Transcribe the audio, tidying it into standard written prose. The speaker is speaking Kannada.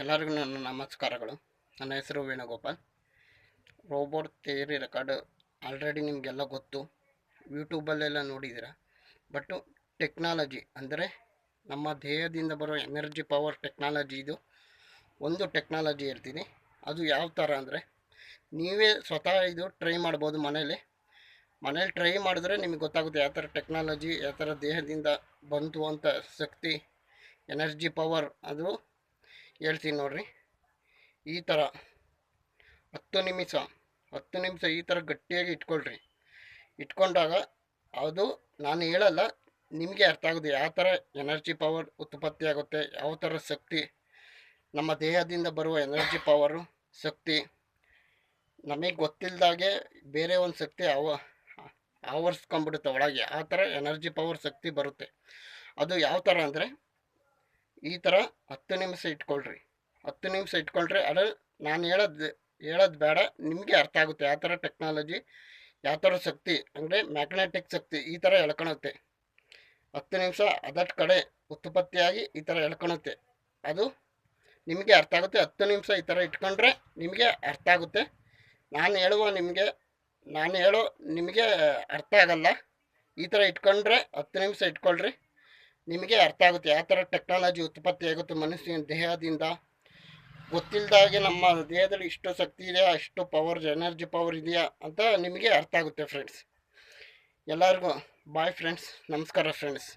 ಎಲ್ಲರಿಗೂ ನನ್ನ ನಮಸ್ಕಾರಗಳು. ನನ್ನ ಹೆಸರು Venugopal. Robot theory record already ನಿಮಗೆಲ್ಲ ಗೊತ್ತು, ಯೂಟ್ಯೂಬಲ್ಲೆಲ್ಲ ನೋಡಿದ್ದೀರ. ಬಟ್ಟು ಟೆಕ್ನಾಲಜಿ ಅಂದರೆ ನಮ್ಮ ದೇಹದಿಂದ ಬರೋ ಎನರ್ಜಿ ಪವರ್ ಟೆಕ್ನಾಲಜಿ. ಇದು ಒಂದು ಟೆಕ್ನಾಲಜಿ ಹೇಳ್ತೀನಿ. ಅದು ಯಾವ ಥರ ಅಂದರೆ, ನೀವೇ ಸ್ವತಃ ಇದು ಟ್ರೈ ಮಾಡ್ಬೋದು ಮನೇಲಿ ಟ್ರೈ ಮಾಡಿದ್ರೆ ನಿಮಗೆ ಗೊತ್ತಾಗುತ್ತೆ ಯಾವ ಥರ ಟೆಕ್ನಾಲಜಿ, ಯಾವ ಥರ ದೇಹದಿಂದ ಬಂತು ಅಂತ ಶಕ್ತಿ, ಎನರ್ಜಿ ಪವರ್. ಅದು ಹೇಳ್ತೀನಿ ನೋಡ್ರಿ. ಈ ಥರ 10 ನಿಮಿಷ ಈ ಥರ ಗಟ್ಟಿಯಾಗಿ ಇಟ್ಕೊಳ್ರಿ. ಇಟ್ಕೊಂಡಾಗ ಅದು ನಾನು ಹೇಳಲ್ಲ, ನಿಮಗೆ ಅರ್ಥ ಆಗುತ್ತೆ ಯಾವ ಥರ ಎನರ್ಜಿ ಪವರ್ ಉತ್ಪತ್ತಿ ಆಗುತ್ತೆ, ಯಾವ ಥರ ಶಕ್ತಿ ನಮ್ಮ ದೇಹದಿಂದ ಬರುವ ಎನರ್ಜಿ ಪವರು ಶಕ್ತಿ ನಮಗೆ ಗೊತ್ತಿಲ್ಲದಾಗೆ ಬೇರೆ ಒಂದು ಶಕ್ತಿ ಆವರಿಸ್ಕೊಂಡ್ಬಿಡುತ್ತೆ ಒಳಗೆ. ಆ ಥರ ಎನರ್ಜಿ ಪವರ್ ಶಕ್ತಿ ಬರುತ್ತೆ. ಅದು ಯಾವ ಥರ ಅಂದರೆ, ಈ ಥರ 10 ನಿಮಿಷ ಇಟ್ಕೊಳ್ರಿ. 10 ನಿಮಿಷ ಇಟ್ಕೊಂಡ್ರೆ ಅದು ನಾನು ಹೇಳೋದು ಬೇಡ, ನಿಮಗೆ ಅರ್ಥ ಆಗುತ್ತೆ ಯಾವ ಥರ ಟೆಕ್ನಾಲಜಿ, ಯಾವ ಥರ ಶಕ್ತಿ ಅಂದರೆ ಮ್ಯಾಗ್ನೆಟಿಕ್ ಶಕ್ತಿ ಈ ಥರ ಎಳ್ಕೊಳುತ್ತೆ. 10 ನಿಮಿಷ ಅದರ ಕಡೆ ಉತ್ಪತ್ತಿಯಾಗಿ ಈ ಥರ ಎಳ್ಕೊಳುತ್ತೆ. ಅದು ನಿಮಗೆ ಅರ್ಥ ಆಗುತ್ತೆ. 10 ನಿಮಿಷ ಈ ಥರ ಇಟ್ಕೊಂಡ್ರೆ ನಿಮಗೆ ಅರ್ಥ ಆಗುತ್ತೆ. ನಾನು ಹೇಳೋ ನಿಮಗೆ ಅರ್ಥ ಆಗಲ್ಲ. ಈ ಥರ ಇಟ್ಕೊಂಡ್ರೆ 10 ನಿಮಿಷ ಇಟ್ಕೊಳ್ರಿ, ನಿಮಗೆ ಅರ್ಥ ಆಗುತ್ತೆ ಯಾವ ಥರ ಟೆಕ್ನಾಲಜಿ ಉತ್ಪತ್ತಿ ಆಗುತ್ತೆ ಮನುಷ್ಯನ ದೇಹದಿಂದ. ಗೊತ್ತಿಲ್ಲದಾಗೆ ನಮ್ಮ ದೇಹದಲ್ಲಿ ಇಷ್ಟು ಶಕ್ತಿ ಇದೆಯಾ, ಅಷ್ಟು ಪವರ್, ಎನರ್ಜಿ ಪವರ್ ಇದೆಯಾ ಅಂತ ನಿಮಗೆ ಅರ್ಥ ಆಗುತ್ತೆ ಫ್ರೆಂಡ್ಸ್. ಎಲ್ಲರಿಗೂ ಬಾಯ್ ಫ್ರೆಂಡ್ಸ್, ನಮಸ್ಕಾರ ಫ್ರೆಂಡ್ಸ್.